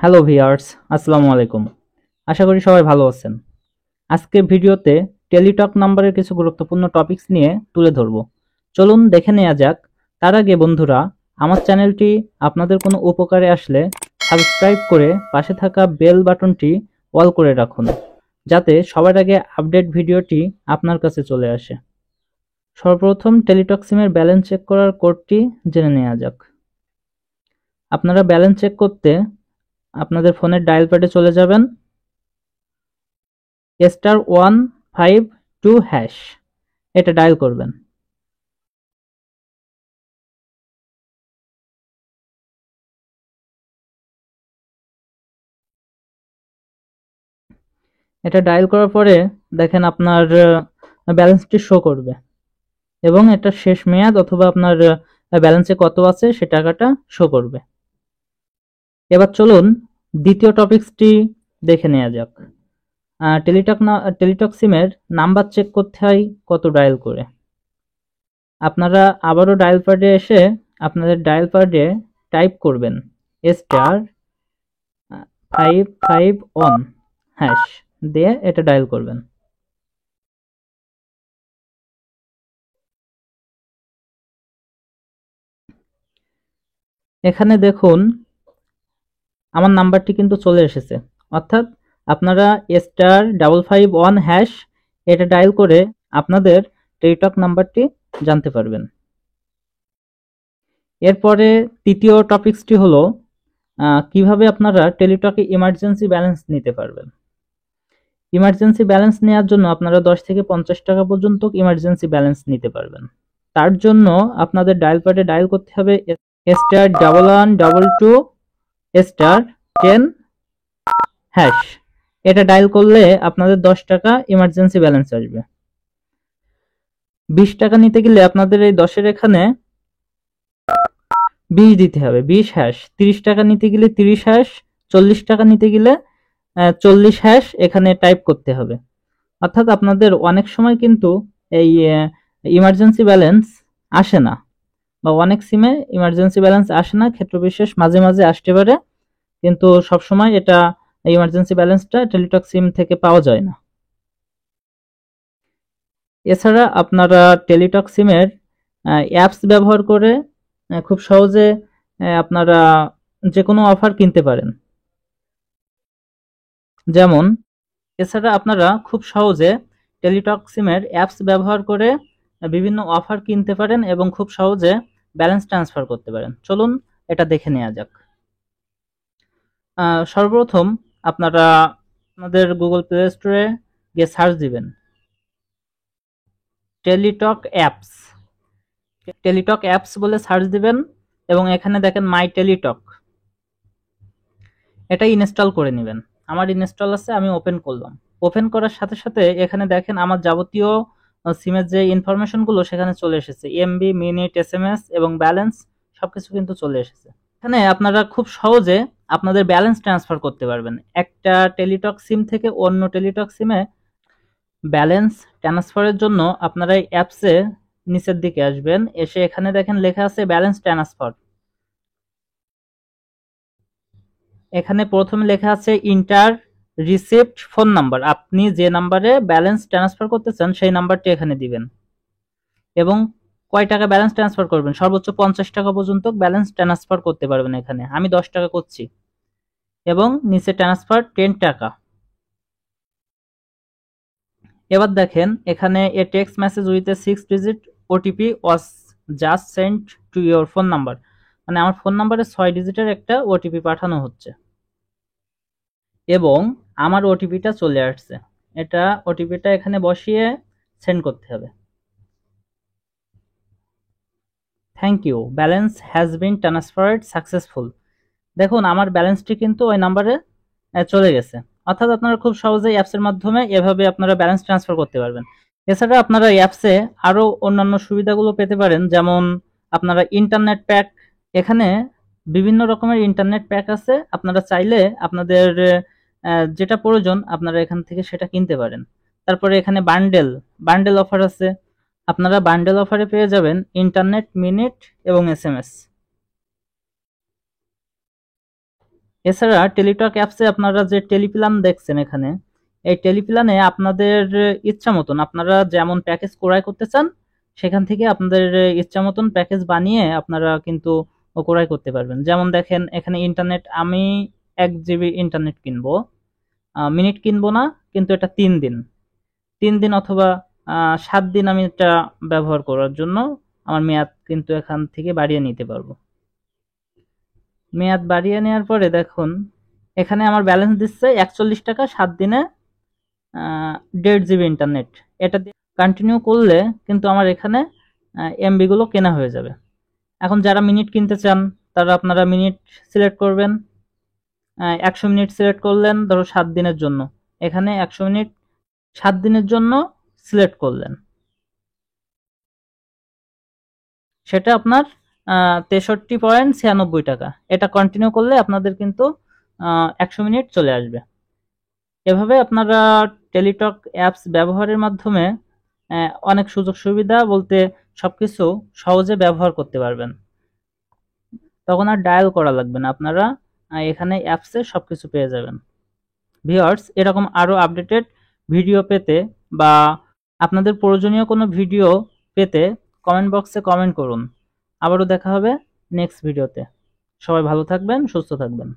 Hello viewers, আসসালামু আলাইকুম। আশা করি সবাই ভালো আছেন। আজকের ভিডিওতে টেলিটক নাম্বারের কিছু গুরুত্বপূর্ণ টপিকস নিয়ে তুলে ধরব। চলুন দেখে নেওয়া যাক। তার আগে বন্ধুরা, আমার চ্যানেলটি আপনাদের কোনো উপকারে আসলে সাবস্ক্রাইব করে পাশে থাকা বেল বাটনটি অল করে রাখুন, যাতে সবার আগে আপডেট ভিডিওটি আপনার কাছে চলে আসে। সর্বপ্রথম টেলিটক সিমের ব্যালেন্স চেক করার কোডটি জেনে নেওয়া যাক। আপনারা ব্যালেন্স চেক করতে আপনাদের ফোনের ডায়াল প্যাডে চলে যাবেন, *152#, এটা ডায়াল করবেন। এটা ডায়াল করার পরে দেখেন আপনার ব্যালেন্সটি শো করবে এবং এটা শেষ মেয়াদ অথবা আপনার ব্যালেন্সে কত আছে সে টাকাটা শো করবে। এবার চলুন দ্বিতীয় টপিকসটি দেখে নেওয়া যাক। টেলিটক সিমের নাম্বার চেক করতে হয় কত ডায়াল করে। আপনারা আবারও ডায়াল প্যাডে এসে আপনাদের ডায়াল প্যাডে টাইপ করবেন *551# দিয়ে এটা ডায়াল করবেন। এখানে দেখুন আমার নাম্বারটি কিন্তু চলে এসেছে, অর্থাৎ আপনারা *551# এটা ডায়াল করে আপনাদের টেলিটক নাম্বারটি জানতে পারবেন। এরপরে তৃতীয় টপিকসটি হলো কিভাবে আপনারা টেলিটকে ইমার্জেন্সি ব্যালেন্স নিতে পারবেন। ইমার্জেন্সি ব্যালেন্স নেওয়ার জন্য আপনারা 10 থেকে 50 টাকা পর্যন্ত ইমার্জেন্সি ব্যালেন্স নিতে পারবেন। তার জন্য আপনাদের ডায়াল প্যাডে ডায়াল করতে হবে *1122*10#। এটা ডায়াল করলে আপনাদের 10 টাকা ইমার্জেন্সি ব্যালেন্স আসবে। 20 টাকা নিতে গেলে আপনাদের এই 10-এর এখানে 20 দিতে হবে, 20#। 30 টাকা নিতে গেলে 30#, 40 টাকা নিতে গেলে 40# এখানে টাইপ করতে হবে। অর্থাৎ আপনাদের অনেক সময় কিন্তু এই ইমার্জেন্সি ব্যালেন্স আসে না, বা অনেক সিমে ইমার্জেন্সি ব্যালেন্স আসে না, ক্ষেত্র বিশেষ মাঝে মাঝে আসতে পারে, কিন্তু সবসময় এটা ইমার্জেন্সি ব্যালেন্সটা টেলিটক সিম থেকে পাওয়া যায় না। এছাড়া আপনারা টেলিটক সিমের অ্যাপস ব্যবহার করে খুব সহজে আপনারা যে কোনো অফার কিনতে পারেন। যেমন এছাড়া আপনারা খুব সহজে টেলিটক সিমের অ্যাপস ব্যবহার করে বিভিন্ন অফার কিনতে পারেন এবং খুব সহজে ব্যালেন্স ট্রান্সফার করতে পারেন। চলুন এটা দেখে নেওয়া যাক। সর্বপ্রথম আপনারা আপনাদের গুগল প্লে স্টোরে গিয়ে সার্চ দিবেন টেলিটক অ্যাপস বলে সার্চ দিবেন এবং এখানে দেখেন মাই টেলিটক, এটা ইনস্টল করে নেবেন। আমার ইনস্টল আছে, আমি ওপেন করলাম। ওপেন করার সাথে সাথে এখানে দেখেন আমার যাবতীয় সিমের যে ইনফরমেশনগুলো সেখানে চলে এসেছে, এমবি, মিনিট, এসএমএস এবং ব্যালেন্স সবকিছু কিন্তু চলে এসেছে। এখানে আপনারা খুব সহজে আপনাদের ব্যালেন্স ট্রান্সফার করতে পারবেন। একটা টেলিটক সিম থেকে অন্য টেলিটক সিমে ব্যালেন্স ট্রান্সফারের জন্য আপনারা এই অ্যাপসে নিচের দিকে আসবেন, এসে এখানে দেখেন লেখা আছে ব্যালেন্স ট্রান্সফার। এখানে প্রথমে লেখা আছে ইন্টার রিসিভড ফোন নাম্বার, আপনি যে নাম্বারে ব্যালেন্স ট্রান্সফার করতে চান সেই নাম্বারটি এখানে দিবেন এবং কয় টাকা ব্যালেন্স ট্রান্সফার করবেন। সর্বোচ্চ 50 টাকা পর্যন্ত ব্যালেন্স ট্রান্সফার করতে পারবেন। এখানে আমি 10 টাকা করছি এবং নিচে ট্রান্সফার 10 টাকা। এবার দেখেন এখানে a text message with a 6 digit OTP was just sent to your phone number, মানে আমার ফোন নাম্বারে 6 ডিজিটের একটা ওটিপি পাঠানো হচ্ছে এবং আমার ওটিপিটা চলে আসছে। এটা ওটিপিটা এখানে বসিয়ে সেন্ড করতে হবে। Thank you, balance has been transferred successful. দেখুন আমার ব্যালেন্সটি কিন্তু ওই নাম্বারে চলে গেছে। অর্থাৎ আপনারা খুব সহজেই অ্যাপসের মাধ্যমে এভাবে আপনারা ব্যালেন্স ট্রান্সফার করতে পারবেন। এছাড়া আপনারা অ্যাপসে আরও অন্যান্য সুবিধাগুলো পেতে পারেন, যেমন আপনারা ইন্টারনেট প্যাক, এখানে বিভিন্ন রকমের ইন্টারনেট প্যাক আছে। আপনারা চাইলে আপনাদের যেটা প্রয়োজন আপনারা এখান থেকে সেটা কিনতে পারেন। তারপরে এখানে বান্ডেল অফার আছে, আপনারা বান্ডেল অফারে পেয়ে যাবেন ইন্টারনেট, মিনিট এবং এসএমএস। এছাড়া টেলিটক অ্যাপসে আপনারা যে টেলিপ্ল্যান দেখছেন এখানে, এই টেলিপ্ল্যানে আপনাদের ইচ্ছা মতন আপনারা যেমন প্যাকেজ ক্রয় করতে চান সেখান থেকে আপনাদের ইচ্ছা মতন প্যাকেজ বানিয়ে আপনারা কিন্তু ক্রয় করতে পারবেন। যেমন দেখেন এখানে ইন্টারনেট, আমি 1 GB ইন্টারনেট কিনবো, মিনিট কিনবো না, কিন্তু এটা 3 দিন, 3 দিন অথবা 7 দিন আমি এটা ব্যবহার করার জন্য আমার মেয়াদ কিন্তু এখান থেকে বাড়িয়ে নিতে পারবো। মেয়াদ বাড়িয়ে নেওয়ার পরে দেখুন এখানে আমার ব্যালেন্স দিচ্ছে 41 টাকা 7 দিনে 1.5 GB ইন্টারনেট। এটা দিয়ে কন্টিনিউ করলে কিন্তু আমার এখানে এমবি গুলো কেনা হয়ে যাবে। এখন যারা মিনিট কিনতে চান তারা আপনারা মিনিট সিলেক্ট করবেন, 100 মিনিট সিলেক্ট করলেন ধরো 7 দিনের জন্য, এখানে 100 মিনিট 7 দিনের জন্য সিলেক্ট করলেন, সেটা আপনার 63.96 টাকা। এটা কন্টিনিউ করলে আপনাদের কিন্তু 100 মিনিট চলে আসবে। এভাবে আপনারা টেলিটক অ্যাপস ব্যবহারের মাধ্যমে অনেক সুযোগ সুবিধা বলতে সবকিছু সহজে ব্যবহার করতে পারবেন। তখন আর ডায়াল করা লাগবে না, আপনারা এখানে অ্যাপসে সবকিছু পেয়ে যাবেন। ভিউয়ার্স, এরকম আরো আপডেটেড ভিডিও পেতে বা আপনাদের প্রয়োজনীয় কোনো ভিডিও পেতে কমেন্ট বক্সে কমেন্ট করুন। আবারও দেখা হবে নেক্সট ভিডিওতে। সবাই ভালো থাকবেন, সুস্থ থাকবেন।